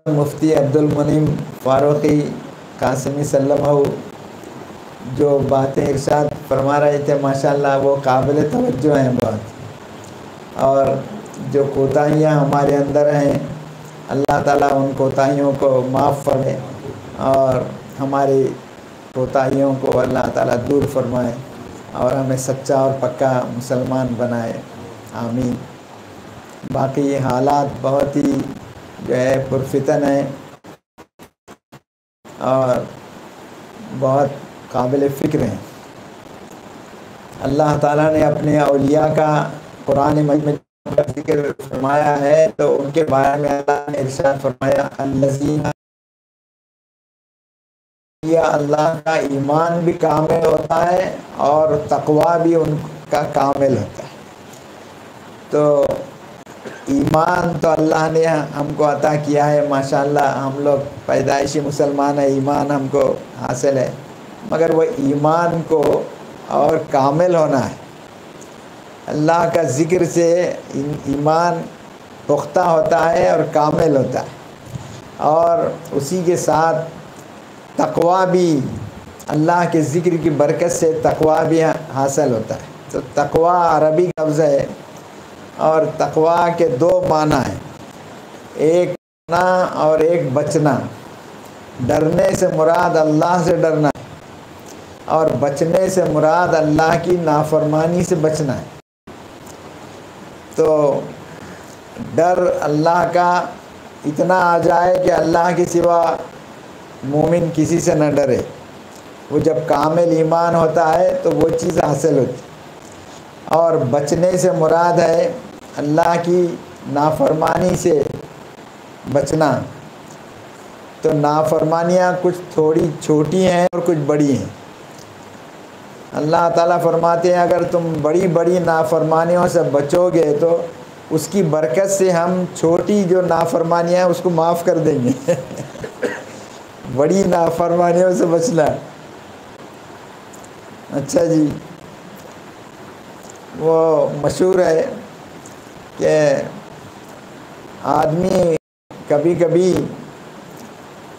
مفتی عبدالمنعم فاروقی قاسمی سلمہ جو باتیں ارشاد فرما رہے تھے ماشاءاللہ وہ قابل توجہ ہیں بہت، اور جو کوتاہیاں ہمارے اندر ہیں اللہ تعالیٰ ان کوتاہیوں کو معاف فرمائے اور ہماری کوتاہیوں کو اللہ تعالیٰ دور فرمائے اور ہمیں سچا اور پکا مسلمان بنائے، آمین۔ باقی حالات بہت ہی جو ہے پرفتن ہیں اور بہت قابل فکر ہیں۔ اللہ تعالیٰ نے اپنے اولیاء کا قرآن مجید میں ذکر فرمایا ہے تو ان کے بارے میں اللہ نے ارشاد فرمایا الذین، اللہ کا ایمان بھی کامل ہوتا ہے اور تقوی بھی ان کا کامل ہوتا ہے۔ تو ایمان تو اللہ نے ہم کو عطا کیا ہے ماشاءاللہ، ہم لوگ پیدائشی مسلمان ہیں، ایمان ہم کو حاصل ہے، مگر وہ ایمان کو اور کامل ہونا ہے۔ اللہ کا ذکر سے ایمان پختہ ہوتا ہے اور کامل ہوتا ہے، اور اسی کے ساتھ تقوی بھی، اللہ کے ذکر کی برکت سے تقوی بھی حاصل ہوتا ہے۔ تو تقوی عربی لفظ ہے اور تقوی کے دو معنی ہیں، ایک ڈرنا اور ایک بچنا۔ ڈرنے سے مراد اللہ سے ڈرنا ہے اور بچنے سے مراد اللہ کی نافرمانی سے بچنا ہے۔ تو ڈر اللہ کا اتنا آ جائے کہ اللہ کے سوا مومن کسی سے نہ ڈرے، وہ جب کامل ایمان ہوتا ہے تو وہ چیز حاصل ہوتی۔ اور بچنے سے مراد ہے اللہ کی نافرمانی سے بچنا۔ تو نافرمانیاں کچھ تھوڑی چھوٹی ہیں اور کچھ بڑی ہیں۔ اللہ تعالیٰ فرماتے ہیں اگر تم بڑی بڑی نافرمانیوں سے بچو گے تو اس کی برکت سے ہم چھوٹی جو نافرمانیاں ہیں اس کو معاف کر دیں گے۔ بڑی نافرمانیوں سے بچنا۔ اچھا جی، وہ مشہور ہے کہ آدمی کبھی کبھی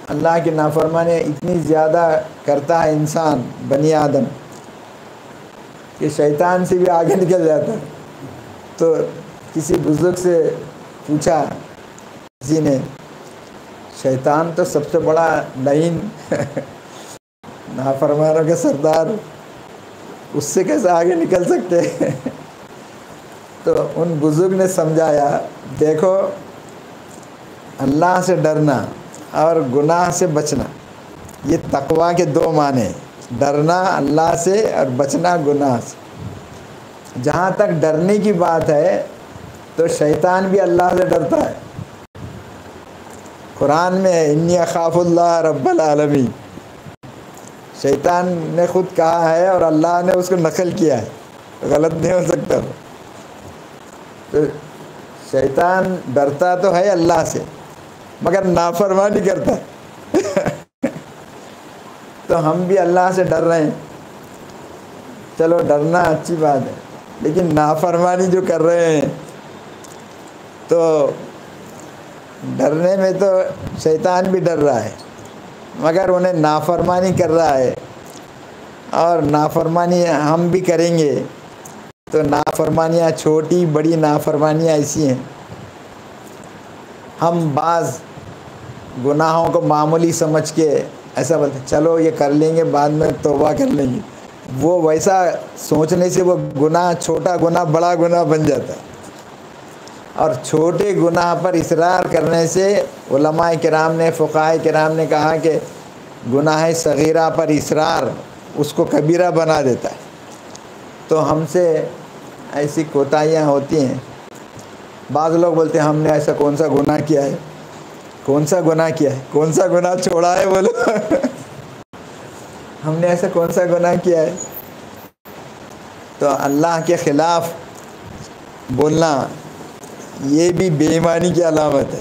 اللہ کی نافرمانی اتنی زیادہ کرتا ہے انسان، بنی آدم، کہ شیطان سے بھی آگے نکل جاتا ہے۔ تو کسی بزرگ سے پوچھا کسی نے، شیطان تو سب سے بڑا لعین نافرمانوں کے سردار، اس سے کیسے آگے نکل سکتے ہیں؟ تو ان بزرگ نے سمجھایا دیکھو اللہ سے ڈرنا اور گناہ سے بچنا یہ تقوی کے دو معنی ہیں، ڈرنا اللہ سے اور بچنا گناہ سے۔ جہاں تک ڈرنے کی بات ہے تو شیطان بھی اللہ سے ڈرتا ہے۔ قرآن میں ہے انی اخاف اللہ رب العالمین، شیطان نے خود کہا ہے اور اللہ نے اس کو نقل کیا ہے، غلط نہیں ہو سکتا۔ تو شیطان ڈرتا تو ہے اللہ سے مگر نافرمانی کرتا ہے۔ تو ہم بھی اللہ سے ڈر رہے ہیں، چلو ڈرنا اچھی بات ہے، لیکن نافرمانی جو کر رہے ہیں تو ڈرنے میں تو شیطان بھی ڈر رہا ہے مگر انہیں نافرمانی کر رہا ہے، اور نافرمانی ہم بھی کریں گے تو نافرمانیاں چھوٹی بڑی نافرمانیاں ایسی ہیں۔ ہم بعض گناہوں کو معمولی سمجھ کے ایسا بولتے چلو یہ کر لیں گے بعد میں توبہ کر لیں گے، وہ ویسا سوچنے سے وہ گناہ چھوٹا گناہ بڑا گناہ بن جاتا ہے۔ اور چھوٹے گناہ پر اصرار کرنے سے علماء کرام نے، فقہاء کرام نے کہا کہ گناہ صغیرہ پر اصرار اس کو کبیرہ بنا دیتا ہے۔ تو ہم سے ایسی کوتاہیاں ہوتی ہیں۔ بعض لوگ بولتے ہیں ہم نے ایسا کون سا گناہ کیا ہے، کون سا گناہ کیا ہے، کون سا گناہ چھوڑا ہے، بولو ہم نے ایسا کون سا گناہ کیا ہے۔ تو اللہ کے خلاف بولنا یہ بھی بے ایمانی کی علامت ہے۔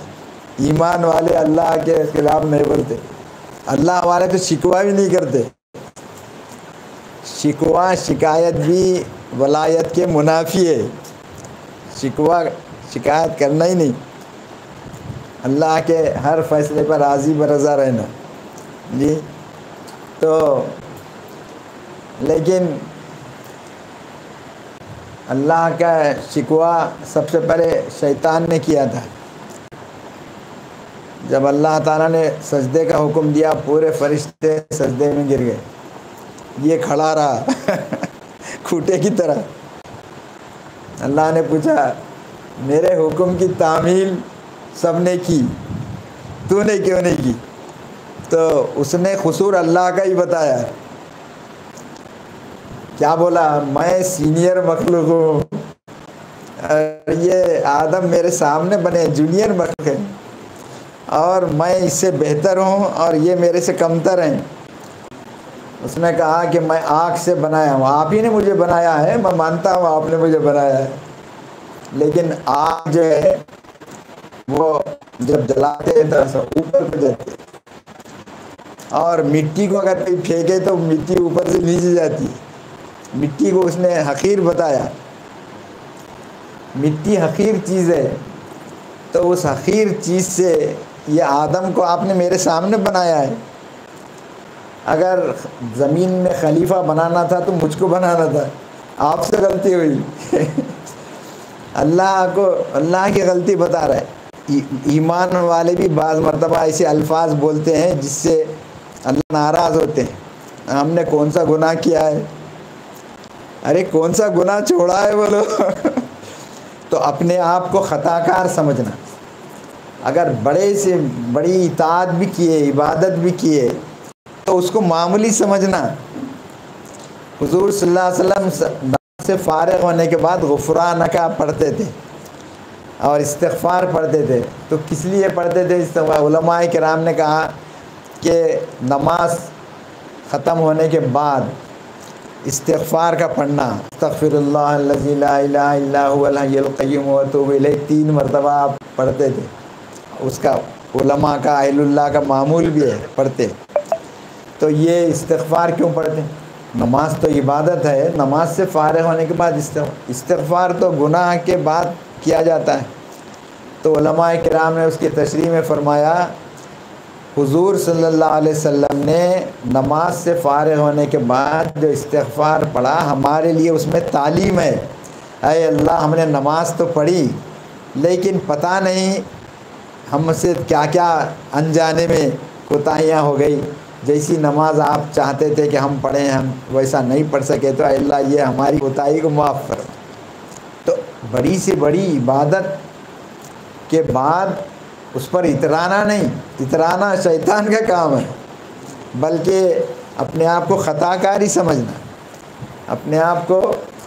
ایمان والے اللہ کے خلاف نہیں بولتے، اللہ والے تو شکوہ بھی نہیں کرتے۔ شکوہ شکایت بھی ولایت کے منافی ہے، شکوہ شکایت کرنا ہی نہیں۔ اللہ کے ہر فیصلے پر راضی برضا رہنا جی. تو لیکن اللہ کا شکوہ سب سے پہلے شیطان نے کیا تھا. جب اللہ تعالیٰ نے سجدے کا حکم دیا پورے فرشتے سجدے میں گر گئے. یہ کھڑا رہا کھوٹے کی طرح. اللہ نے پوچھا میرے حکم کی تعمیل سب نے کی، تو نے کیوں نہیں کی؟ تو اس نے قصور اللہ کا ہی بتایا. کیا بولا؟ میں سینئر مخلوق ہوں، یہ آدم میرے سامنے بنے جونیئر مخلوق ہیں، اور میں اس سے بہتر ہوں اور یہ میرے سے کمتر ہیں. اس نے کہا کہ میں آگ سے بنایا ہوں، آپ ہی نے مجھے بنایا ہے، میں مانتا ہوں آپ نے مجھے بنایا ہے، لیکن آگ جو ہے وہ جب جلاتے ہیں تو اوپر پہ جاتی ہے، اور مٹی کو اگر کوئی پھینکے تو مٹی اوپر سے نیچے جاتی ہے. مٹی کو اس نے حقیر بتایا، مٹی حقیر چیز ہے. تو اس حقیر چیز سے یہ آدم کو آپ نے میرے سامنے بنایا ہے. اگر زمین میں خلیفہ بنانا تھا تو مجھ کو بنانا تھا، آپ سے غلطی ہوئی. اللہ کی غلطی بتا رہا ہے. ایمان والے بھی بعض مرتبہ ایسے الفاظ بولتے ہیں جس سے اللہ ناراض ہوتے ہیں. ہم نے کون سا گناہ کیا ہے؟ ارے کون سا گناہ چھوڑا ہے بولو. تو اپنے آپ کو خطا کار سمجھنا. اگر بڑے سے بڑی اطاعت بھی کیے، عبادت بھی کیے، تو اس کو معمولی سمجھنا. حضور صلی اللہ علیہ وسلم نماز سے فارغ ہونے کے بعد غفرانک پڑھتے تھے اور استغفار پڑھتے تھے. تو کس لیے پڑھتے تھے؟ علماء کرام نے کہا کہ نماز ختم ہونے کے بعد استغفار کا پڑھنا، استغفر اللہ الذی لا الہ الا هو الحی القیوم واتوب الیہ 3 مرتبہ آپ پڑھتے تھے. اس کا علماء کا اہل اللہ کا معمول بھی ہے پڑھتے. تو یہ استغفار کیوں پڑھتے ہیں؟ نماز تو عبادت ہے، نماز سے فارغ ہونے کے بعد استغفار تو گناہ کے بعد کیا جاتا ہے. تو علماء کرام نے اس کی تشریح میں فرمایا حضور صلی اللہ علیہ وسلم نے نماز سے فارغ ہونے کے بعد جو استغفار پڑھا ہمارے لیے اس میں تعلیم ہے. اے اللہ ہم نے نماز تو پڑھی لیکن پتہ نہیں ہم سے کیا کیا انجانے میں کوتاہیاں ہو گئی. جیسی نماز آپ چاہتے تھے کہ ہم پڑھیں ہم ویسا نہیں پڑھ سکے، تو اے اللہ یہ ہماری کوتاہی کو معاف کر. تو بڑی سے بڑی عبادت کے بعد اس پر اترانا نہیں، اترانا شیطان کا کام ہے، بلکہ اپنے آپ کو خطا کاری سمجھنا، اپنے آپ کو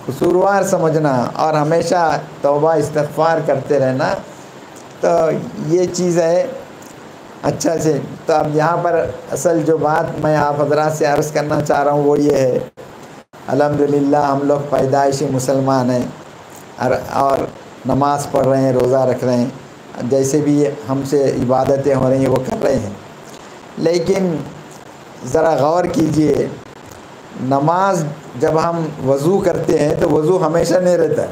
قصوروار سمجھنا اور ہمیشہ توبہ استغفار کرتے رہنا. تو یہ چیز ہے. اچھا سے تو اب یہاں پر اصل جو بات میں آپ حضرات سے عرض کرنا چاہ رہا ہوں وہ یہ ہے، الحمدللہ ہم لوگ پیدائشی مسلمان ہیں اور نماز پڑھ رہے ہیں، روزہ رکھ رہے ہیں، جیسے بھی ہم سے عبادتیں ہو رہی ہیں وہ کر رہے ہیں. لیکن ذرا غور کیجئے، نماز جب ہم وضو کرتے ہیں تو وضو ہمیشہ نہیں رہتا،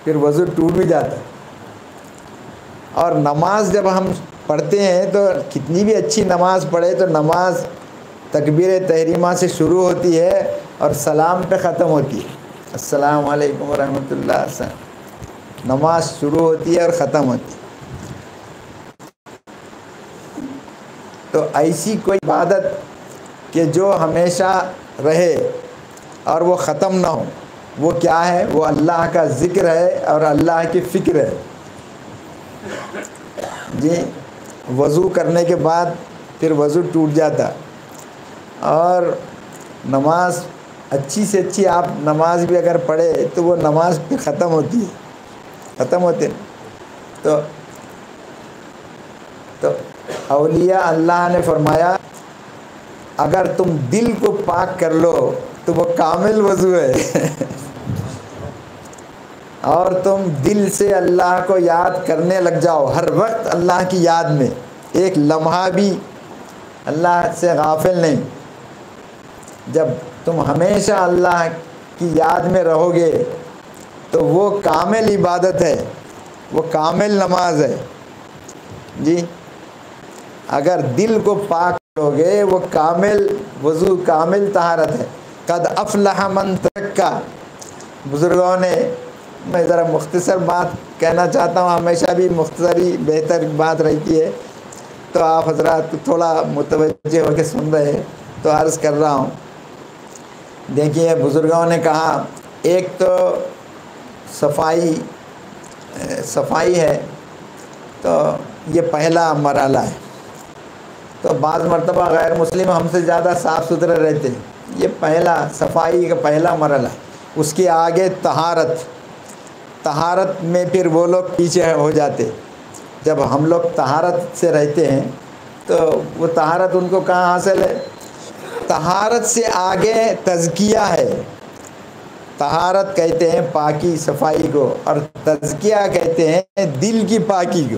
پھر وضو ٹوٹ بھی جاتا ہے. اور نماز جب ہم پڑھتے ہیں تو کتنی بھی اچھی نماز پڑھے تو نماز تکبیر تحریمہ سے شروع ہوتی ہے اور سلام پہ ختم ہوتی ہے. السلام علیکم ورحمۃ اللہ. نماز شروع ہوتی ہے اور ختم ہوتی ہے. تو ایسی کوئی عبادت کہ جو ہمیشہ رہے اور وہ ختم نہ ہو، وہ کیا ہے؟ وہ اللہ کا ذکر ہے اور اللہ کی فکر ہے. جی وضو کرنے کے بعد پھر وضو ٹوٹ جاتا اور نماز اچھی سے اچھی آپ نماز بھی اگر پڑھے تو وہ نماز پہ ختم ہوتی ہے، ختم ہوتے. تو اولیاء اللہ نے فرمایا اگر تم دل کو پاک کر لو تو وہ کامل وضو ہے. اور تم دل سے اللہ کو یاد کرنے لگ جاؤ، ہر وقت اللہ کی یاد میں، ایک لمحہ بھی اللہ سے غافل نہیں. جب تم ہمیشہ اللہ کی یاد میں رہو گے تو وہ کامل عبادت ہے، وہ کامل نماز ہے. جی اگر دل کو پاک کرو گے، وہ کامل وضو، کامل طہارت ہے. قد افلح من تزکا. بزرگوں نے، میں ذرا مختصر بات کہنا چاہتا ہوں، ہمیشہ بھی مختصر ہی بہتر بات رہتی ہے، تو آپ حضرات تھوڑا متوجہ ہو کے سن رہے ہیں تو عرض کر رہا ہوں. دیکھیے بزرگوں نے کہا ایک تو صفائی ہے، تو یہ پہلا مرحلہ ہے. تو بعض مرتبہ غیر مسلم ہم سے زیادہ صاف ستھرے رہتے ہیں، یہ پہلا صفائی کا پہلا مرحلہ ہے. اس کے آگے طہارت میں پھر وہ لوگ پیچھے ہو جاتے. جب ہم لوگ طہارت سے رہتے ہیں تو وہ طہارت ان کو کہاں حاصل ہے؟ طہارت سے آگے تزکیہ ہے. طہارت کہتے ہیں پاکی صفائی کو، اور تزکیہ کہتے ہیں دل کی پاکی کو.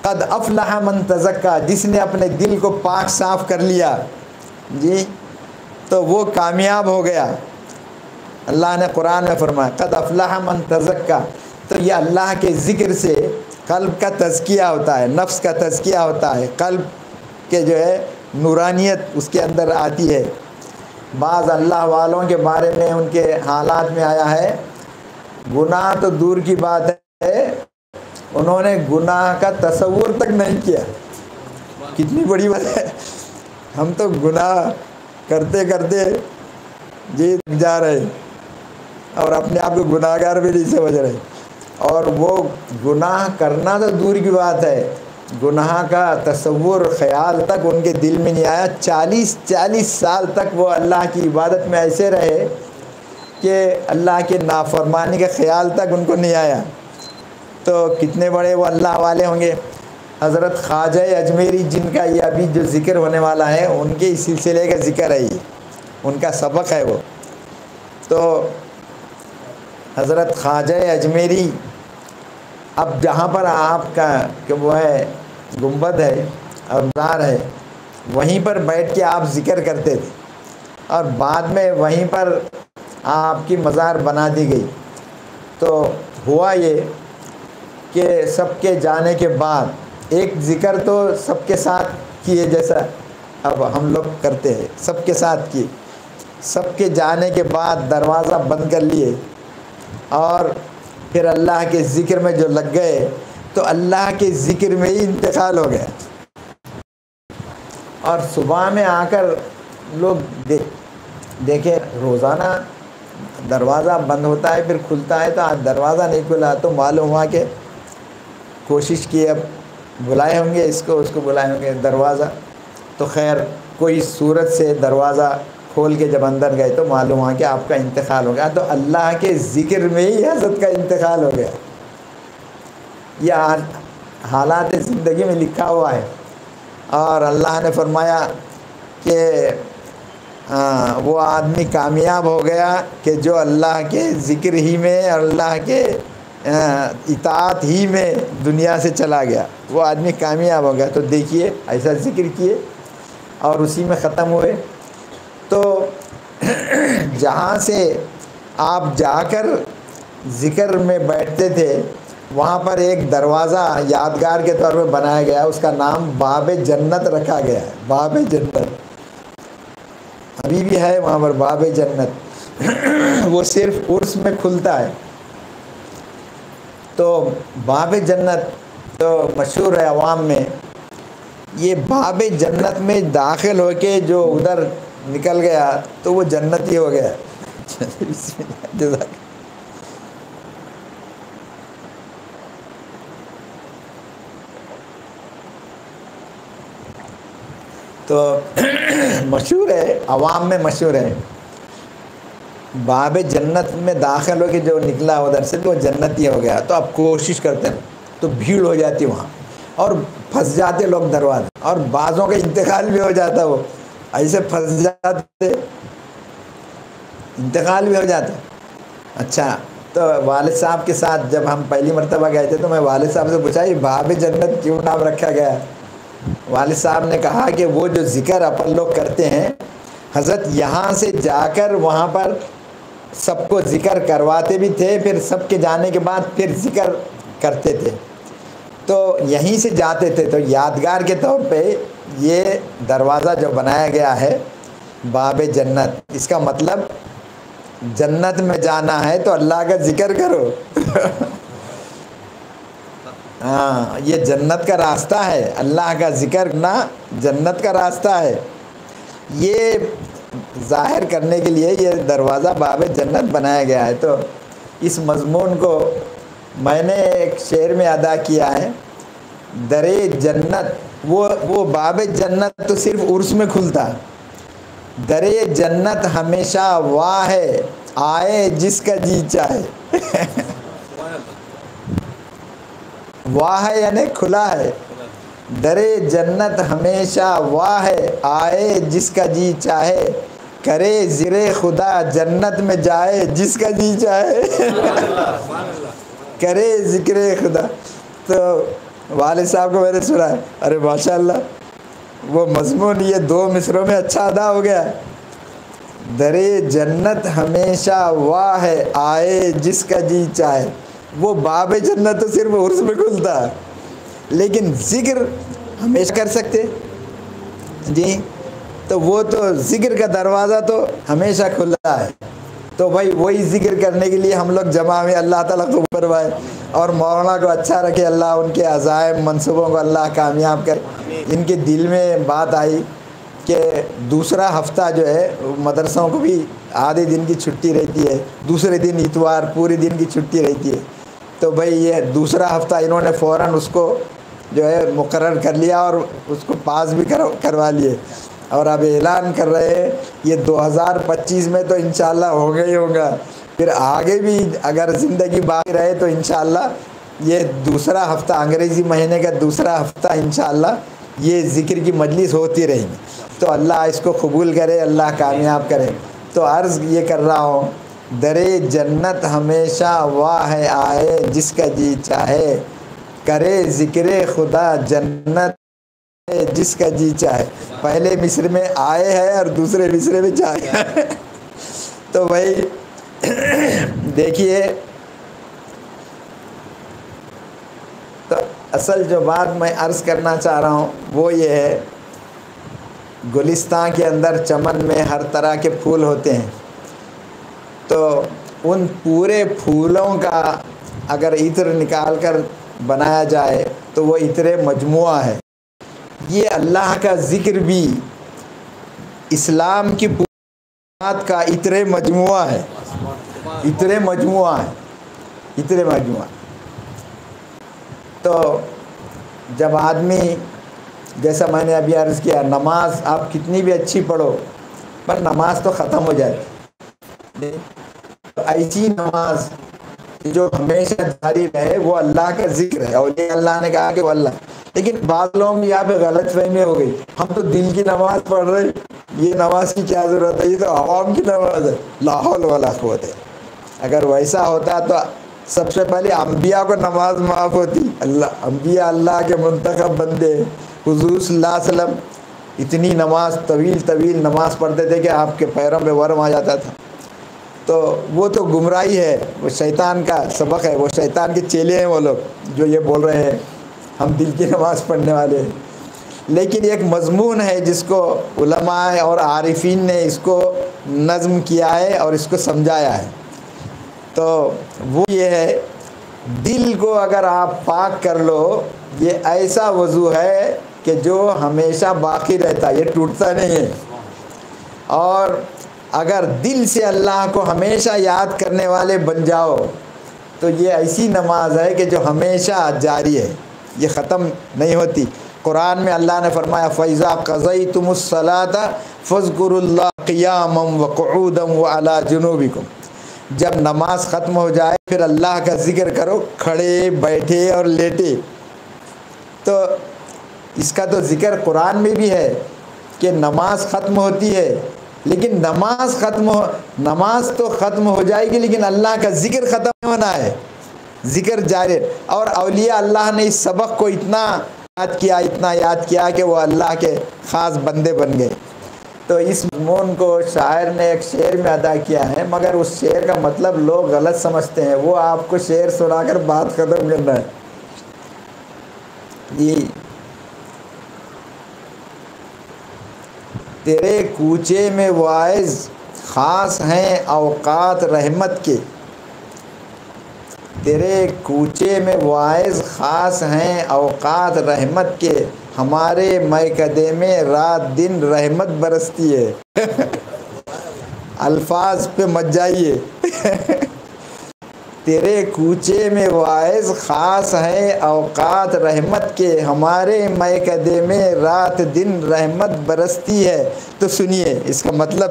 قد افلح من تزکا، جس نے اپنے دل کو پاک صاف کر لیا جی تو وہ کامیاب ہو گیا. اللہ نے قرآن میں فرمایا قد افلح من تزکا. تو یہ اللہ کے ذکر سے قلب کا تزکیہ ہوتا ہے، نفس کا تزکیہ ہوتا ہے، قلب کے جو ہے نورانیت اس کے اندر آتی ہے. بعض اللہ والوں کے بارے میں ان کے حالات میں آیا ہے، گناہ تو دور کی بات ہے، انہوں نے گناہ کا تصور تک نہیں کیا. کتنی بڑی بات ہے، ہم تو گناہ کرتے کرتے جی جا رہے اور اپنے آپ کو گناہ گار بھی نہیں سمجھ رہے. اور وہ گناہ کرنا تو دور کی بات ہے، گناہ کا تصور خیال تک ان کے دل میں نہیں آیا. 40 سال تک وہ اللہ کی عبادت میں ایسے رہے کہ اللہ کے نافرمانی کا خیال تک ان کو نہیں آیا. تو کتنے بڑے وہ اللہ والے ہوں گے. حضرت خواجہ اجمیری جن کا یہ ابھی جو ذکر ہونے والا ہے، ان کے اس سلسلے کا ذکر ہے، یہ ان کا سبق ہے وہ. تو حضرت خواجہ اجمیری، اب جہاں پر آپ کا کہ وہ ہے گنبد ہے اور مزار ہے، وہیں پر بیٹھ کے آپ ذکر کرتے تھے، اور بعد میں وہیں پر آپ کی مزار بنا دی گئی. تو ہوا یہ کہ سب کے جانے کے بعد ایک ذکر تو سب کے ساتھ کیے، جیسا اب ہم لوگ کرتے ہیں، سب کے ساتھ کیے. سب کے جانے کے بعد دروازہ بند کر لیے اور پھر اللہ کے ذکر میں جو لگ گئے، تو اللہ کے ذکر میں ہی انتقال ہو گیا. اور صبح میں آ کر لوگ دیکھیں روزانہ دروازہ بند ہوتا ہے پھر کھلتا ہے، تو آج دروازہ نہیں کھلا، تو معلوم ہوا کہ کوشش کی، اب بلائے ہوں گے اس کو بلائے ہوں گے دروازہ. تو خیر کوئی صورت سے دروازہ کھول کے جب اندر گئے تو معلوم ہوا کہ آپ کا انتقال ہو گیا. تو اللہ کے ذکر میں ہی حضرت کا انتقال ہو گیا. یہ حالات زندگی میں لکھا ہوا ہے. اور اللہ نے فرمایا کہ وہ آدمی کامیاب ہو گیا کہ جو اللہ کے ذکر ہی میں اور اللہ کے اطاعت ہی میں دنیا سے چلا گیا، وہ آدمی کامیاب ہو گیا. تو دیکھیے ایسا ذکر کیے اور اسی میں ختم ہوئے. تو جہاں سے آپ جا کر ذکر میں بیٹھتے تھے، وہاں پر ایک دروازہ یادگار کے طور پہ بنایا گیا، اس کا نام باب جنت رکھا گیا ہے. باب جنت ابھی بھی ہے وہاں پر، باب جنت. وہ صرف عرس میں کھلتا ہے. تو باب جنت تو مشہور ہے عوام میں. یہ باب جنت میں داخل ہو کے جو ادھر نکل گیا تو وہ جنتی ہو گیا. تو مشہور ہے، عوام میں مشہور ہے، باب جنت میں داخل ہو کے جو نکلا ادھر سے تو وہ جنتی ہو گیا. تو اب کوشش کرتے ہیں تو بھیڑ ہو جاتی وہاں اور پھنس جاتے لوگ دروازے، اور بعضوں کا انتقال بھی ہو جاتا، وہ ایسے پھنس جاتے انتقال بھی ہو جاتا. اچھا تو والد صاحب کے ساتھ جب ہم پہلی مرتبہ گئے تھے تو میں والد صاحب سے پوچھا یہ باب جنت کیوں نام رکھا گیا؟ والد صاحب نے کہا کہ وہ جو ذکر اپن لوگ کرتے ہیں، حضرت یہاں سے جا کر وہاں پر سب کو ذکر کرواتے بھی تھے، پھر سب کے جانے کے بعد پھر ذکر کرتے تھے. تو یہیں سے جاتے تھے. تو یادگار کے طور پہ یہ دروازہ جو بنایا گیا ہے باب جنت، اس کا مطلب جنت میں جانا ہے تو اللہ کا ذکر کرو. ہاں، یہ جنت کا راستہ ہے، اللہ کا ذکر کرنا جنت کا راستہ ہے. یہ ظاہر کرنے کے لیے یہ دروازہ باب جنت بنایا گیا ہے. تو اس مضمون کو میں نے ایک شعر میں ادا کیا ہے. درے جنت، وہ باب جنت تو صرف عرس میں کھلتا. درے جنت ہمیشہ واہ ہے، آئے جس کا جی چاہے. واہ ہے یعنی کھلا ہے. درے جنت ہمیشہ واہ ہے، آئے جس کا جی چاہے. کرے ذکر خدا جنت میں جائے جس کا جی چاہے. کرے ذکر خدا. تو والد صاحب کو میں نے سنا ہے، ارے ماشاء اللہ وہ مضمون یہ 2 مصروں میں اچھا ادا ہو گیا. درے جنت ہمیشہ واہ ہے، آئے جس کا جی چاہے. وہ باب جنت تو صرف عرس میں کھلتا ہے، لیکن ذکر ہمیشہ کر سکتے جی. تو وہ تو ذکر کا دروازہ تو ہمیشہ کھلا ہے. تو بھائی وہی ذکر کرنے کے لیے ہم لوگ جمع ہوئے. اللہ تعالیٰ کو کروائے اور مولانا کو اچھا رکھے. اللہ ان کے عزائم منصوبوں کو اللہ کامیاب کرے. ان کے دل میں بات آئی کہ دوسرا ہفتہ جو ہے مدرسوں کو بھی آدھے دن کی چھٹی رہتی ہے، دوسرے دن اتوار پورے دن کی چھٹی رہتی ہے. تو بھئی یہ دوسرا ہفتہ انہوں نے فوراً اس کو جو ہے مقرر کر لیا اور اس کو پاس بھی کروا لیے. اور اب اعلان کر رہے ہیں یہ 2025 میں تو انشاءاللہ ہوگا ہی ہوگا. پھر آگے بھی اگر زندگی باقی رہے تو انشاءاللہ یہ دوسرا ہفتہ، انگریزی مہینے کا دوسرا ہفتہ انشاءاللہ یہ ذکر کی مجلس ہوتی رہیں گی. تو اللہ اس کو قبول کرے، اللہ کامیاب کرے. تو عرض یہ کر رہا ہوں، درے جنت ہمیشہ واہ ہے، آئے جس کا جی چاہے. کرے ذکر خدا جنت جس کا جی چاہے. پہلے مصر میں آئے ہے اور دوسرے مصر میں چاہے. تو بھائی دیکھیے، تو اصل جو بات میں عرض کرنا چاہ رہا ہوں وہ یہ ہے، گلستان کے اندر چمن میں ہر طرح کے پھول ہوتے ہیں. تو ان پورے پھولوں کا اگر عطر نکال کر بنایا جائے تو وہ عطر مجموعہ ہے. یہ اللہ کا ذکر بھی اسلام کی بات کا عطر مجموعہ ہے. عطر مجموعہ ہے، عطر مجموعہ. تو جب آدمی، جیسا میں نے ابھی عرض کیا، نماز آپ کتنی بھی اچھی پڑھو پر نماز تو ختم ہو جاتی. ایسی نماز جو ہمیشہ جاری رہے وہ اللہ کا ذکر ہے. اور یہ اللہ نے کہا کہ وہ اللہ. لیکن بعض لوگوں کی یہاں پہ غلط فہمی ہو گئی، ہم تو دل کی نماز پڑھ رہے، یہ نماز کی کیا ضرورت ہے، یہ تو عوام کی نماز ہے. لا حول ولا قوت ہے. اگر ویسا ہوتا تو سب سے پہلے انبیاء کو نماز معاف ہوتی. اللہ، انبیاء اللہ کے منتخب بندے. حضور صلی اللہ علیہ وسلم اتنی نماز، طویل طویل نماز پڑھتے تھے کہ آپ کے پیروں پہ ورم آ جاتا تھا. تو وہ تو گمراہی ہے، وہ شیطان کا سبق ہے، وہ شیطان کے چیلے ہیں وہ لوگ جو یہ بول رہے ہیں ہم دل کی نماز پڑھنے والے ہیں. لیکن ایک مضمون ہے جس کو علماء اور عارفین نے اس کو نظم کیا ہے اور اس کو سمجھایا ہے. تو وہ یہ ہے، دل کو اگر آپ پاک کر لو، یہ ایسا وضو ہے کہ جو ہمیشہ باقی رہتا ہے، یہ ٹوٹتا نہیں ہے. اور اگر دل سے اللہ کو ہمیشہ یاد کرنے والے بن جاؤ تو یہ ایسی نماز ہے کہ جو ہمیشہ جاری ہے، یہ ختم نہیں ہوتی. قرآن میں اللہ نے فرمایا فَإِذَا قَضَيْتُمُ الصَّلَاةَ فَاذْكُرُوا اللَّهَ قِيَامًا وَقُعُودًا وَعَلَى جُنُوبِكُمْ. جب نماز ختم ہو جائے پھر اللہ کا ذکر کرو، کھڑے بیٹھے اور لیٹے. تو اس کا تو ذکر قرآن میں بھی ہے کہ نماز ختم ہوتی ہے، لیکن نماز تو ختم ہو جائے گی لیکن اللہ کا ذکر ختم نہیں ہونا ہے، ذکر جاری. اور اولیاء اللہ نے اس سبق کو اتنا یاد کیا کہ وہ اللہ کے خاص بندے بن گئے. تو اس مضمون کو شاعر نے ایک شعر میں ادا کیا ہے، مگر اس شعر کا مطلب لوگ غلط سمجھتے ہیں. وہ آپ کو شعر سنا کر بات ختم کرنا ہے. یہ تیرے کوچے میں واعظ خاص ہیں اوقات رحمت کے، تیرے کوچے میں واعظ خاص ہیں اوقات رحمت کے، ہمارے میکدے میں رات دن رحمت برستی ہے۔ الفاظ پہ مت جائیے۔ تیرے کوچے میں واعظ خاص ہیں اوقات رحمت کے، ہمارے میکدے میں رات دن رحمت برستی ہے۔ تو سنیے اس کا مطلب،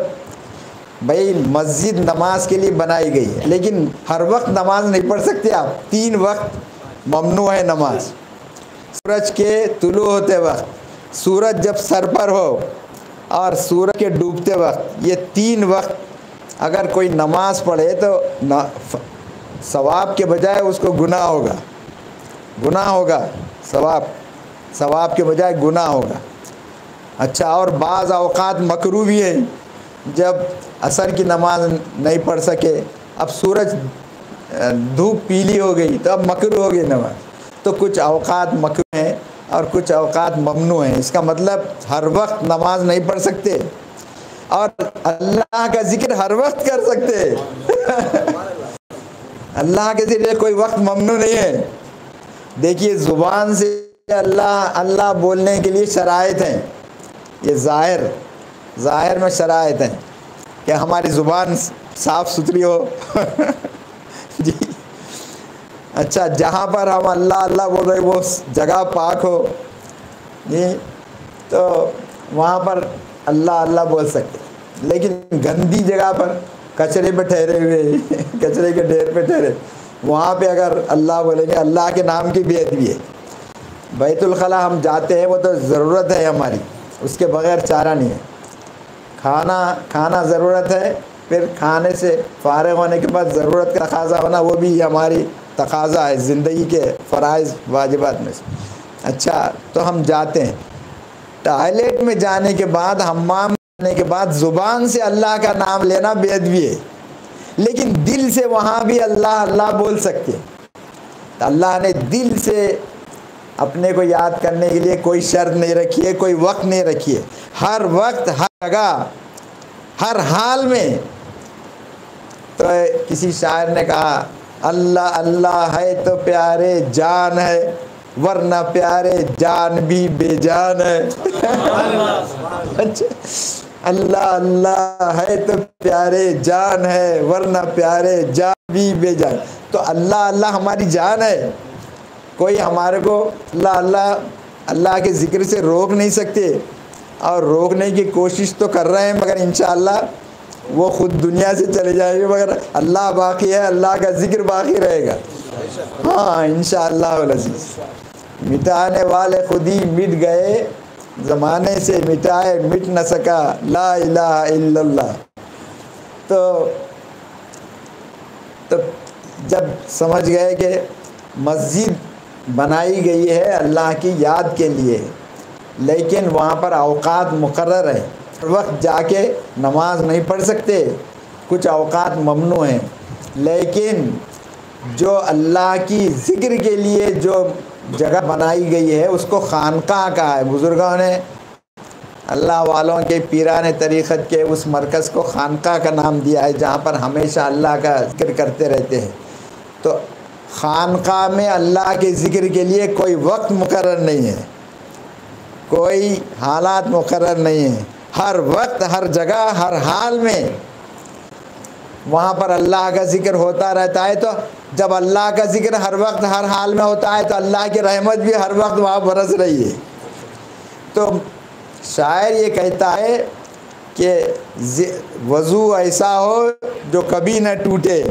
بھائی مسجد نماز کے لیے بنائی گئی ہے، لیکن ہر وقت نماز نہیں پڑھ سکتے آپ۔ 3 وقت ممنوع ہے نماز: سورج کے طلوع ہوتے وقت، سورج جب سر پر ہو، اور سورج کے ڈوبتے وقت۔ یہ 3 وقت اگر کوئی نماز پڑھے تو ثواب کے بجائے اس کو گناہ ہوگا، گناہ ہوگا، ثواب کے بجائے گناہ ہوگا۔ اچھا، اور بعض اوقات مکروہ بھی ہے، جب عصر کی نماز نہیں پڑھ سکے، اب سورج دھوپ پیلی ہو گئی تو اب مکروہ ہو گئی نماز۔ تو کچھ اوقات مکروہ ہیں اور کچھ اوقات ممنوع ہیں۔ اس کا مطلب ہر وقت نماز نہیں پڑھ سکتے، اور اللہ کا ذکر ہر وقت کر سکتے۔ اللہ کے ذریعے کوئی وقت ممنوع نہیں ہے۔ دیکھیے زبان سے اللہ بولنے کے لیے شرائط ہیں، یہ ظاہر میں شرائط ہیں کہ ہماری زبان صاف ستھری ہو۔ جی اچھا، جہاں پر ہم اللہ بول رہے وہ جگہ پاک ہو، جی تو وہاں پر اللہ بول سکتے۔ لیکن گندی جگہ پر، کچرے پہ ٹھہرے ہوئے، کچرے کے ڈھیر پہ ٹھہرے، وہاں پہ اگر اللہ بولیں گے، اللہ کے نام کی بے ادبی ہے۔ بیت الخلاء ہم جاتے ہیں، وہ تو ضرورت ہے ہماری، اس کے بغیر چارہ نہیں ہے۔ کھانا ضرورت ہے، پھر کھانے سے فارغ ہونے کے بعد ضرورت کا تقاضا ہونا، وہ بھی ہماری تقاضا ہے زندگی کے فرائض واجبات میں سے۔ اچھا، تو ہم جاتے ہیں، ٹوائلٹ میں جانے کے بعد، حمام کرنے کے بعد زبان سے اللہ کا نام لینا بے ادبی ہے، لیکن دل سے وہاں بھی اللہ بول سکتے۔ اللہ نے دل سے اپنے کو یاد کرنے کے لیے کوئی شرط نہیں رکھی ہے، کوئی وقت نہیں رکھی ہے۔ ہر وقت، ہر جگہ، ہر حال میں۔ تو کسی شاعر نے کہا، اللہ ہے تو پیارے جان ہے، ورنہ پیارے جان بھی بے جان ہے۔ اللہ ہے تو پیارے جان ہے، ورنہ پیارے جان بھی بے جان۔ تو اللہ ہماری جان ہے، کوئی ہمارے کو اللہ کے ذکر سے روک نہیں سکتے، اور روکنے کی کوشش تو کر رہے ہیں، مگر انشاءاللہ وہ خود دنیا سے چلے جائیں گے، مگر اللہ باقی ہے، اللہ کا ذکر باقی رہے گا۔ ہاں انشاءاللہ العزیز۔ مٹانے والے خود ہی مٹ گئے، زمانے سے مٹائے مٹ نہ سکا لا الہ الا اللہ۔ تو جب سمجھ گئے کہ مسجد بنائی گئی ہے اللہ کی یاد کے لیے، لیکن وہاں پر اوقات مقرر ہیں، ہر وقت جا کے نماز نہیں پڑھ سکتے، کچھ اوقات ممنوع ہیں، لیکن جو اللہ کی ذکر کے لیے جو جگہ بنائی گئی ہے اس کو خانقاہ کہا ہے۔ بزرگوں نے، اللہ والوں کے، پیران طریقت کے اس مرکز کو خانقاہ کا نام دیا ہے، جہاں پر ہمیشہ اللہ کا ذکر کرتے رہتے ہیں۔ تو خانقاہ میں اللہ کے ذکر کے لیے کوئی وقت مقرر نہیں ہے، کوئی حالات مقرر نہیں ہیں، ہر وقت، ہر جگہ، ہر حال میں وہاں پر اللہ کا ذکر ہوتا رہتا ہے۔ تو جب اللہ کا ذکر ہر وقت، ہر حال میں ہوتا ہے، تو اللہ کی رحمت بھی ہر وقت وہاں برس رہی ہے۔ تو شاعر یہ کہتا ہے کہ وضو ایسا ہو جو کبھی نہ ٹوٹے،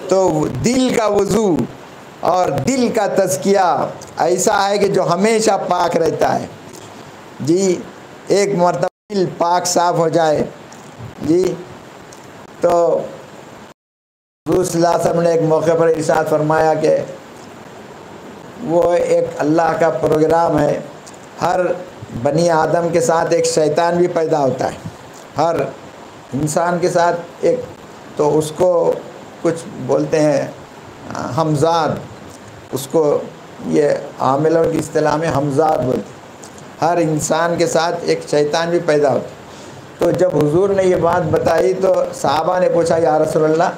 تو دل کا وضو اور دل کا تزکیہ ایسا ہے کہ جو ہمیشہ پاک رہتا ہے۔ جی ایک مرتبہ دل پاک صاف ہو جائے، جی تو حضور صلی اللہ علیہ وسلم نے ایک موقع پر ارشاد فرمایا کہ وہ ایک اللہ کا پروگرام ہے، ہر بنی آدم کے ساتھ ایک شیطان بھی پیدا ہوتا ہے، ہر انسان کے ساتھ ایک، تو اس کو کچھ بولتے ہیں ہمزاد، اس کو یہ عاملوں کی اصطلاح میں ہمزاد بولتے ہیں، ہر انسان کے ساتھ ایک شیطان بھی پیدا ہوتا ہے۔ تو جب حضور نے یہ بات بتائی تو صحابہ نے پوچھا یا رسول اللہ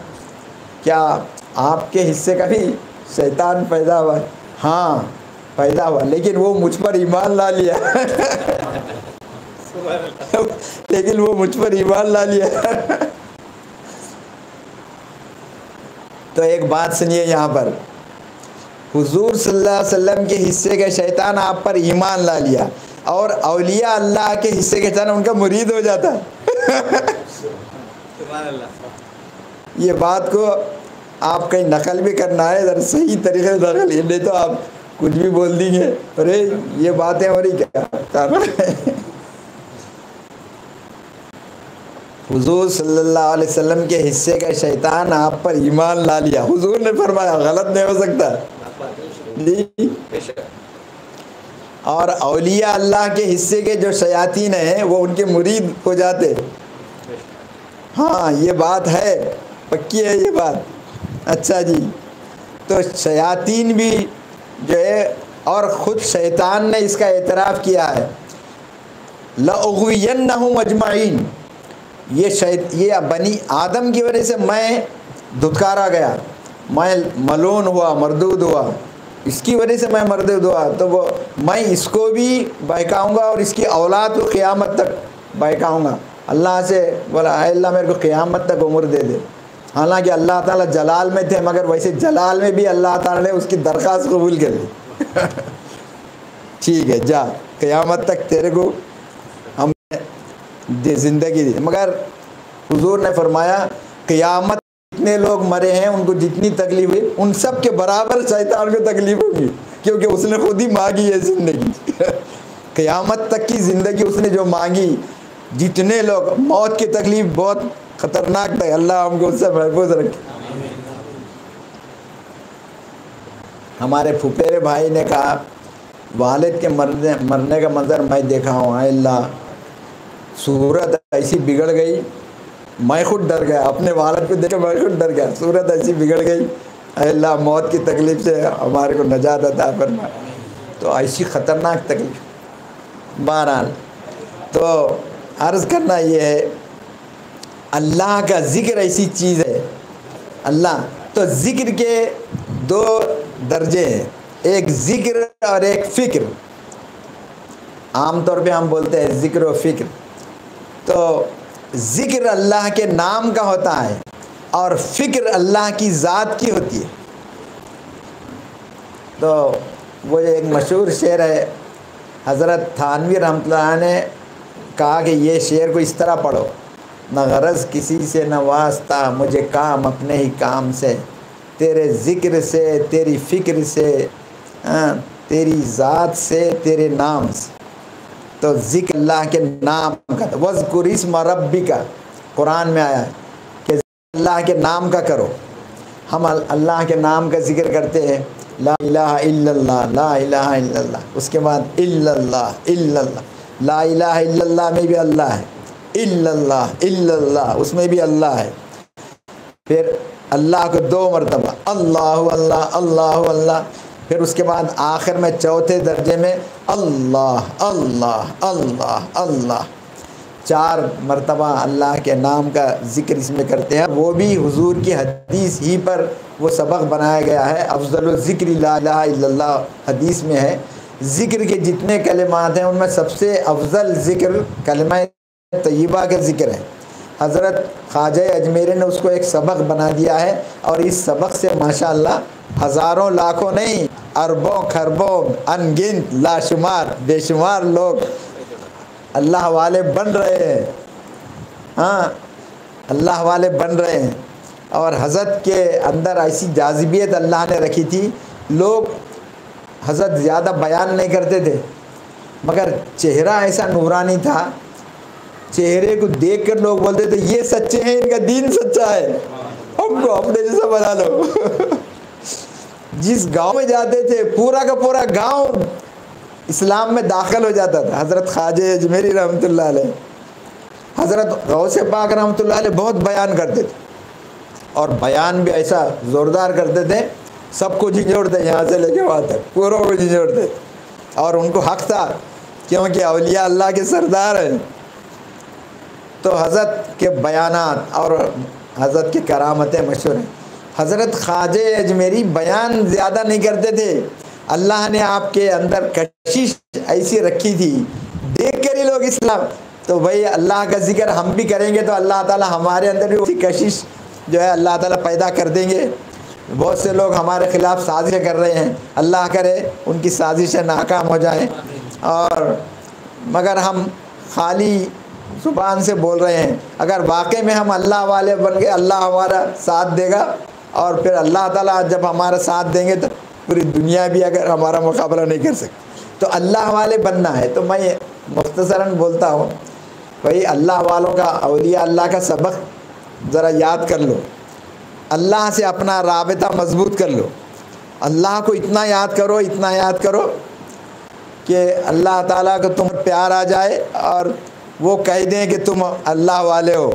کیا آپ کے حصے کا بھی شیطان پیدا ہوا ہے؟ ہاں پیدا ہوا، لیکن وہ مجھ پر ایمان لا لیا لیکن وہ مجھ پر ایمان لا لیا تو ایک بات سنیے یہاں پر، حضور صلی اللہ علیہ وسلم کے حصے کا شیطان آپ پر ایمان لا لیا، اور اولیاء اللہ کے حصے کے شیطان ان کا مرید ہو جاتا ہے یہ بات کو آپ کہیں نقل بھی کرنا ہے ذرا صحیح طریقے سے نقل، نہیں تو آپ کچھ بھی بول دیں گے، ارے یہ باتیں ہو رہی کیا حضور صلی اللہ علیہ وسلم کے حصے کا شیطان آپ پر ایمان لا لیا، حضور نے فرمایا غلط نہیں ہو سکتا جی۔ اور اولیاء اللہ کے حصے کے جو شیاطین ہیں وہ ان کے مرید ہو جاتے، ہاں یہ بات ہے، پکی ہے یہ بات۔ اچھا جی، تو شیاطین بھی جو ہے، اور خود شیطان نے اس کا اعتراف کیا ہے، لَأُغْوِيَنَّهُمْ أَجْمَعِينَ، یہ بنی آدم کی وجہ سے میں دھتکارا گیا، میں ملعون ہوا، مردود ہوا، اس کی وجہ سے میں مردود ہوا، تو وہ میں اس کو بھی بہکاؤں گا اور اس کی اولاد کو قیامت تک بہکاؤں گا۔ اللہ سے بولا اے اللہ میرے کو قیامت تک عمر دے دے، حالانکہ اللہ تعالیٰ جلال میں تھے، مگر ویسے جلال میں بھی اللہ تعالیٰ نے اس کی درخواست قبول کر لی ٹھیک ہے جا قیامت تک تیرے کو ہم نے زندگی دی، مگر حضور نے فرمایا قیامت جتنے لوگ مرے ہیں ان کو جتنی تکلیف ہوئی ان سب کے برابر شیطان کو تکلیف ہوگی، کیونکہ اس نے خود ہی مانگی ہے زندگی قیامت تک کی زندگی اس نے جو مانگی، جتنے لوگ، موت کی تکلیف بہت خطرناک تھا، اللہ ہم کو اس سے محفوظ رکھے۔ ہمارے پھپھیرے بھائی نے کہا والد کے مرنے کا منظر میں دیکھا ہوں، اے اللہ صورت ایسی بگڑ گئی، میں خود ڈر گیا، اپنے والد کو دیکھ کے میں خود ڈر گیا، صورت ایسی بگڑ گئی، اے اللہ موت کی تکلیف سے ہمارے کو نجات عطا فرما۔ تو ایسی خطرناک تکلیف، بہرحال تو عرض کرنا یہ ہے اللہ کا ذکر ایسی چیز ہے، اللہ تو ذکر کے دو درجے ہیں، ایک ذکر اور ایک فکر۔ عام طور پہ ہم بولتے ہیں ذکر و فکر، تو ذکر اللہ کے نام کا ہوتا ہے اور فکر اللہ کی ذات کی ہوتی ہے۔ تو وہ ایک مشہور شعر ہے، حضرت تھانوی رحمۃ اللہ نے کہا کہ یہ شعر کو اس طرح پڑھو، نہ غرض کسی سے نہ واسطہ مجھے کام اپنے ہی کام سے، تیرے ذکر سے تیری فکر سے تیری ذات سے تیرے نام سے۔ تو ذکر اللہ کے نام کا، وَاذْكُرِ اسْمَ رَبِّكَ قرآن میں آیا ہے کہ اللہ کے نام کا کرو۔ ہم اللہ کے نام کا ذکر کرتے ہیں، لا الہ الا اللہ، لا الہ الا اللہ، اس کے بعد الا اللہ، الا اللہ، لا الہ الا اللہ میں بھی اللہ ہے، الا اللہ، الا اللہ اس میں بھی اللہ ہے، پھر اللہ کو 2 مرتبہ اللہ اللہ اللہ اللہ، پھر اس کے بعد آخر میں چوتھے درجے میں اللہ اللہ اللہ اللہ، 4 مرتبہ اللہ کے نام کا ذکر اس میں کرتے ہیں۔ وہ بھی حضور کی حدیث ہی پر وہ سبق بنایا گیا ہے، افضل الذکر لا الہ الا اللہ حدیث میں ہے، ذکر کے جتنے کلمات ہیں ان میں سب سے افضل ذکر کلمہ طیبہ کا ذکر ہے۔ حضرت خواجہ اجمیری نے اس کو ایک سبق بنا دیا ہے، اور اس سبق سے ماشاءاللہ ہزاروں لاکھوں نہیں اربوں خربوں انگنت لاشمار بے شمار لوگ اللہ والے بن رہے ہیں، ہاں اللہ والے بن رہے ہیں۔ اور حضرت کے اندر ایسی جاذبیت اللہ نے رکھی تھی، لوگ حضرت زیادہ بیان نہیں کرتے تھے، مگر چہرہ ایسا نورانی تھا، چہرے کو دیکھ کر لوگ بولتے تھے یہ سچے ہیں، ان کا دین سچا ہے، ہم کو اپنے جیسا بنا لو جس گاؤں میں جاتے تھے پورا کا پورا گاؤں اسلام میں داخل ہو جاتا تھا۔ حضرت خواجہ اجمیری رحمۃ اللہ علیہ، حضرت غوث پاک رحمۃ اللہ علیہ بہت بیان کرتے تھے، اور بیان بھی ایسا زوردار کرتے تھے، سب کو جھنجھوڑتے یہاں سے لے کے وہاں تک، پوروں کو جھنجھوڑتے، اور ان کو حق تھا کیونکہ اولیاء اللہ کے سردار ہیں۔ تو حضرت کے بیانات اور حضرت کی کرامتیں مشہور ہیں۔ حضرت خواجہ اجمیری بیان زیادہ نہیں کرتے تھے، اللہ نے آپ کے اندر کشش ایسی رکھی تھی، دیکھ کر ہی لوگ اسلام، تو بھائی اللہ کا ذکر ہم بھی کریں گے تو اللہ تعالی ہمارے اندر بھی اسی کشش جو ہے اللہ تعالی پیدا کر دیں گے۔ بہت سے لوگ ہمارے خلاف سازشیں کر رہے ہیں، اللہ کرے ان کی سازشیں ناکام ہو جائیں، اور مگر ہم خالی زبان سے بول رہے ہیں، اگر واقعی میں ہم اللہ والے بن گئے اللہ ہمارا ساتھ دے گا، اور پھر اللہ تعالیٰ جب ہمارا ساتھ دیں گے تو پوری دنیا بھی اگر ہمارا مقابلہ نہیں کر سکتی۔ تو اللہ والے بننا ہے، تو میں مختصراً بولتا ہوں بھائی اللہ والوں کا، اولیاء اللہ کا سبق ذرا یاد کر لو، اللہ سے اپنا رابطہ مضبوط کر لو، اللہ کو اتنا یاد کرو، اتنا یاد کرو کہ اللہ تعالیٰ کو تم پیار آ جائے اور وہ کہہ دیں کہ تم اللہ والے ہو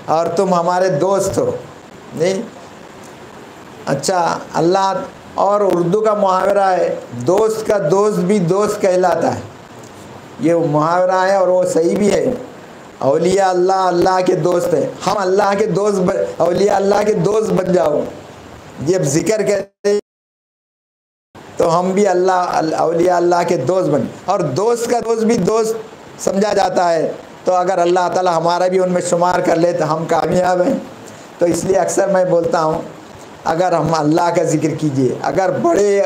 اور تم ہمارے دوست ہو۔ نہیں اچھا، اللہ، اور اردو کا محاورہ ہے، دوست کا دوست بھی دوست کہلاتا ہے، یہ محاورہ ہے اور وہ صحیح بھی ہے۔ اولیاء اللہ اللہ کے دوست ہیں، ہم اللہ کے دوست، اولیاء اللہ کے دوست بن جاؤ۔ جب ذکر کرتے تو ہم بھی اللہ، اولیاء اللہ کے دوست بن، اور دوست کا دوست بھی دوست سمجھا جاتا ہے، تو اگر اللہ تعالی ہمارا بھی ان میں شمار کر لے تو ہم کامیاب ہیں۔ تو اس لیے اکثر میں بولتا ہوں اگر ہم اللہ کا ذکر کیجئے، اگر بڑے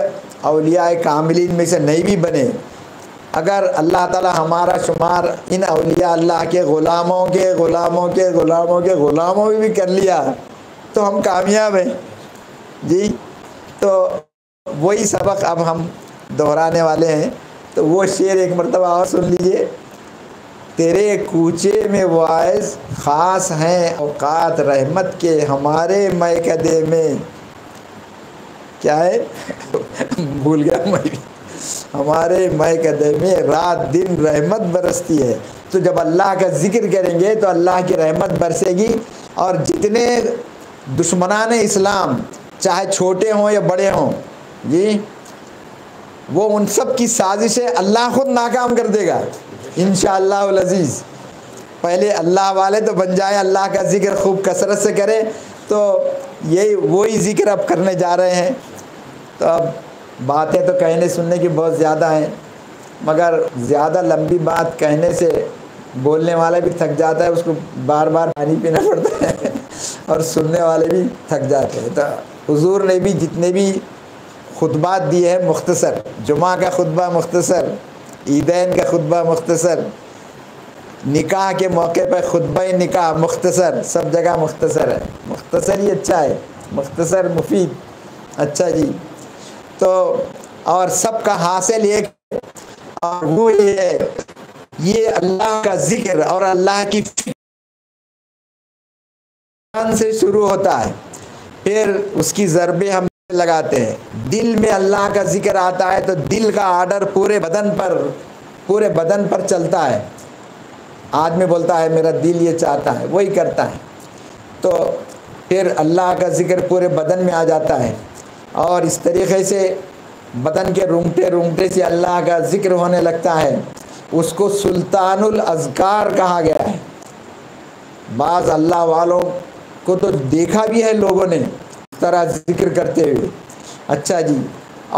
اولیاء کاملین میں سے نہیں بھی بنے، اگر اللہ تعالی ہمارا شمار ان اولیاء اللہ کے غلاموں کے غلاموں کے غلاموں کے غلاموں میں بھی کر لیا تو ہم کامیاب ہیں جی۔ تو وہی سبق اب ہم دہرانے والے ہیں، تو وہ شعر ایک مرتبہ اور سن لیجئے۔ تیرے کوچے میں واعظ خاص ہیں اوقات رحمت کے، ہمارے میکدے میں کیا ہے بھول گیا میں، ہمارے میکدے میں رات دن رحمت برستی ہے۔ تو جب اللہ کا ذکر کریں گے تو اللہ کی رحمت برسے گی، اور جتنے دشمنان اسلام چاہے چھوٹے ہوں یا بڑے ہوں جی، وہ ان سب کی سازشیں اللہ خود ناکام کر دے گا انشاءاللہ العزیز۔ پہلے اللہ والے تو بن جائیں، اللہ کا ذکر خوب کثرت سے کریں۔ تو یہی وہی ذکر اب کرنے جا رہے ہیں۔ تو اب باتیں تو کہنے سننے کی بہت زیادہ ہیں، مگر زیادہ لمبی بات کہنے سے بولنے والا بھی تھک جاتا ہے، اس کو بار بار پانی پینا پڑتا ہے، اور سننے والے بھی تھک جاتے ہیں۔ تو حضور نے بھی جتنے بھی خطبات دیے ہیں مختصر، جمعہ کا خطبہ مختصر، عیدین کا خطبہ مختصر، نکاح کے موقع پر خطبہ نکاح مختصر، سب جگہ مختصر ہے، مختصر ہی اچھا ہے، مختصر مفید، اچھا جی۔ تو اور سب کا حاصل ایک، اور وہ یہ ہے، یہ اللہ کا ذکر اور اللہ کی فکر سے شروع ہوتا ہے، پھر اس کی ضربیں ہم لگاتے ہیں۔ دل میں اللہ کا ذکر آتا ہے تو دل کا آرڈر پورے بدن پر چلتا ہے۔ آدمی بولتا ہے میرا دل یہ چاہتا ہے، وہی کرتا ہے، تو پھر اللہ کا ذکر پورے بدن میں آ جاتا ہے، اور اس طریقے سے بدن کے رونگٹے رونگٹے سے اللہ کا ذکر ہونے لگتا ہے۔ اس کو سلطان الاذکار کہا گیا ہے۔ بعض اللہ والوں کو تو دیکھا بھی ہے لوگوں نے اس طرح ذکر کرتے ہوئے، اچھا جی۔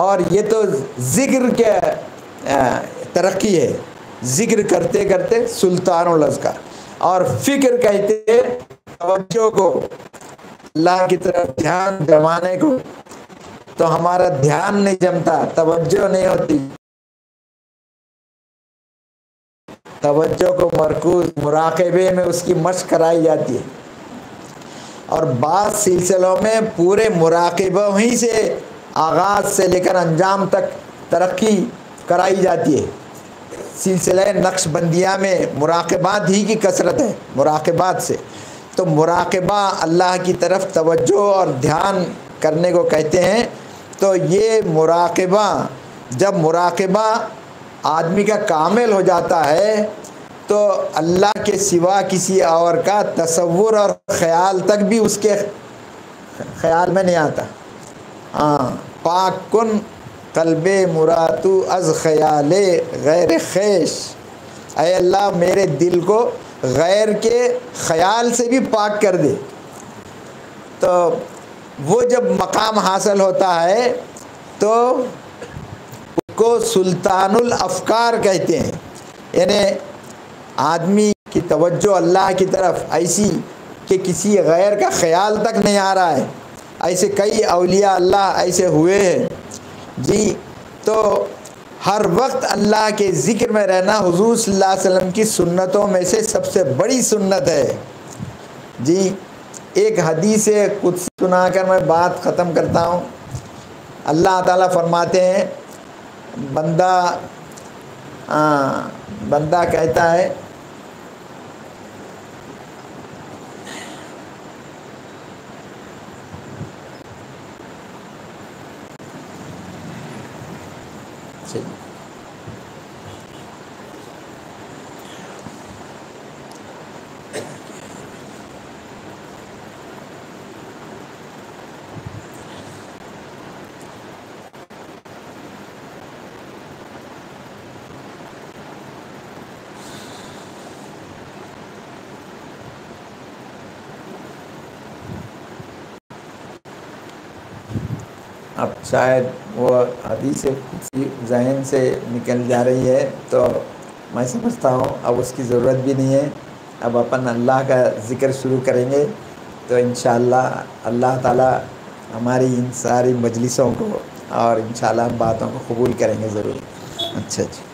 اور یہ تو ذکر کے ترقی ہے، ذکر کرتے کرتے سلطان الاذکار، اور فکر کہتے توجہ کو، اللہ کی طرف دھیان جمانے کو۔ تو ہمارا دھیان نہیں جمتا، توجہ نہیں ہوتی، توجہ کو مرکوز مراقبے میں اس کی مشق کرائی جاتی ہے، اور بعض سلسلوں میں پورے مراقبہ ہی سے آغاز سے لے کر انجام تک ترقی کرائی جاتی ہے۔ سلسلہ نقش بندیہ میں مراقبات ہی کی کثرت ہے، مراقبات سے۔ تو مراقبہ اللہ کی طرف توجہ اور دھیان کرنے کو کہتے ہیں۔ تو یہ مراقبہ، جب مراقبہ آدمی کا کامل ہو جاتا ہے تو اللہ کے سوا کسی اور کا تصور اور خیال تک بھی اس کے خیال میں نہیں آتا۔ پاک کن قلب مراتو از خیال غیر خیش، اے اللہ میرے دل کو غیر کے خیال سے بھی پاک کر دے۔ تو وہ جب مقام حاصل ہوتا ہے تو اس کو سلطان الافکار کہتے ہیں، یعنی آدمی کی توجہ اللہ کی طرف ایسی کہ کسی غیر کا خیال تک نہیں آ رہا ہے۔ ایسے کئی اولیاء اللہ ایسے ہوئے ہیں جی۔ تو ہر وقت اللہ کے ذکر میں رہنا حضور صلی اللہ علیہ وسلم کی سنتوں میں سے سب سے بڑی سنت ہے جی۔ ایک حدیث قدسی سنا کر میں بات ختم کرتا ہوں۔ اللہ تعالیٰ فرماتے ہیں، بندہ کہتا ہے اب شاید وہ حدیث قدسی ذہن سے نکل جا رہی ہے، تو میں سمجھتا ہوں اب اس کی ضرورت بھی نہیں ہے۔ اب اپن اللہ کا ذکر شروع کریں گے تو انشاءاللہ اللہ تعالیٰ ہماری ان ساری مجلسوں کو اور انشاءاللہ باتوں کو قبول کریں گے ضرور۔ اچھا جی۔